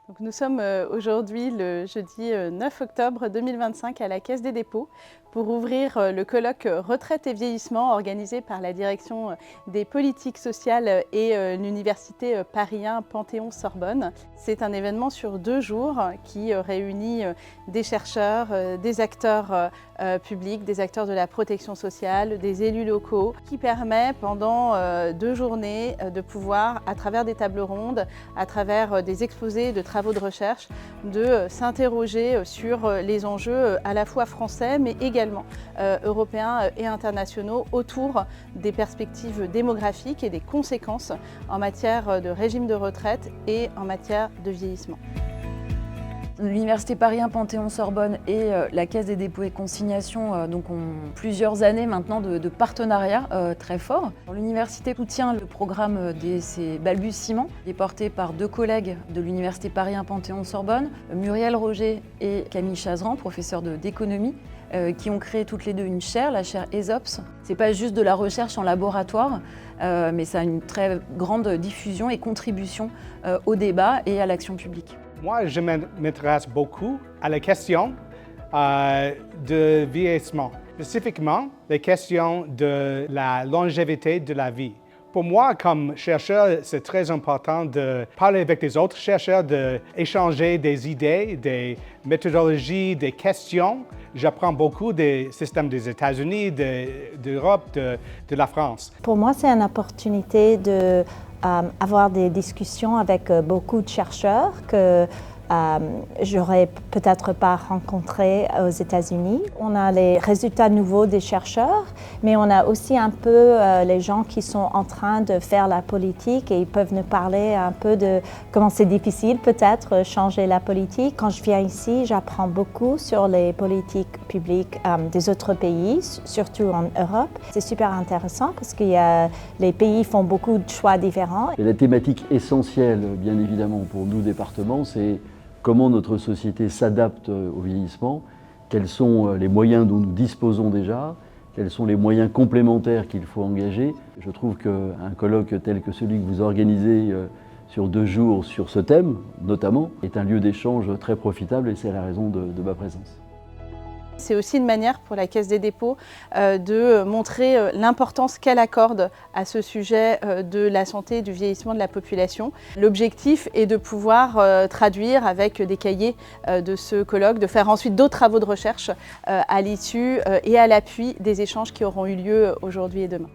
Donc nous sommes aujourd'hui le jeudi 9 octobre 2025 à la Caisse des dépôts pour ouvrir le colloque Retraite et vieillissement organisé par la direction des politiques sociales et l'université Paris 1 Panthéon-Sorbonne. C'est un événement sur 2 jours qui réunit des chercheurs, des acteurs publics, des acteurs de la protection sociale, des élus locaux, qui permet pendant 2 journées de pouvoir, à travers des tables rondes, à travers des exposés de travaux de recherche, de s'interroger sur les enjeux à la fois français mais également européens et internationaux autour des perspectives démographiques et des conséquences en matière de régime de retraite et en matière de vieillissement. L'Université Paris 1 Panthéon-Sorbonne et la Caisse des dépôts et consignations ont plusieurs années maintenant de partenariat très fort. L'université soutient le programme ses balbutiements, qui est porté par 2 collègues de l'Université Paris 1 Panthéon-Sorbonne, Muriel Roger et Camille Chazeran, professeurs d'économie, qui ont créé toutes les deux une chaire, la chaire ESOPS. C'est pas juste de la recherche en laboratoire, mais ça a une très grande diffusion et contribution au débat et à l'action publique. Moi, je m'intéresse beaucoup à la question de vieillissement, spécifiquement les questions de la longévité de la vie. Pour moi, comme chercheur, c'est très important de parler avec des autres chercheurs, d'échanger des idées, des méthodologies, des questions. J'apprends beaucoup des systèmes des États-Unis, d'Europe, de la France. Pour moi, c'est une opportunité de avoir des discussions avec beaucoup de chercheurs que j'aurais peut-être pas rencontrés aux États-Unis. On a les résultats nouveaux des chercheurs, mais on a aussi un peu les gens qui sont en train de faire la politique et ils peuvent nous parler un peu de comment c'est difficile peut-être changer la politique. Quand je viens ici, j'apprends beaucoup sur les politiques publiques des autres pays, surtout en Europe. C'est super intéressant parce que les pays font beaucoup de choix différents. Et la thématique essentielle, bien évidemment, pour nous, départements, c'est comment notre société s'adapte au vieillissement, quels sont les moyens dont nous disposons déjà, quels sont les moyens complémentaires qu'il faut engager. Je trouve qu'un colloque tel que celui que vous organisez sur 2 jours sur ce thème, notamment, est un lieu d'échange très profitable et c'est la raison de ma présence. C'est aussi une manière pour la Caisse des dépôts de montrer l'importance qu'elle accorde à ce sujet de la santé et du vieillissement de la population. L'objectif est de pouvoir traduire avec des cahiers de ce colloque, de faire ensuite d'autres travaux de recherche à l'issue et à l'appui des échanges qui auront eu lieu aujourd'hui et demain.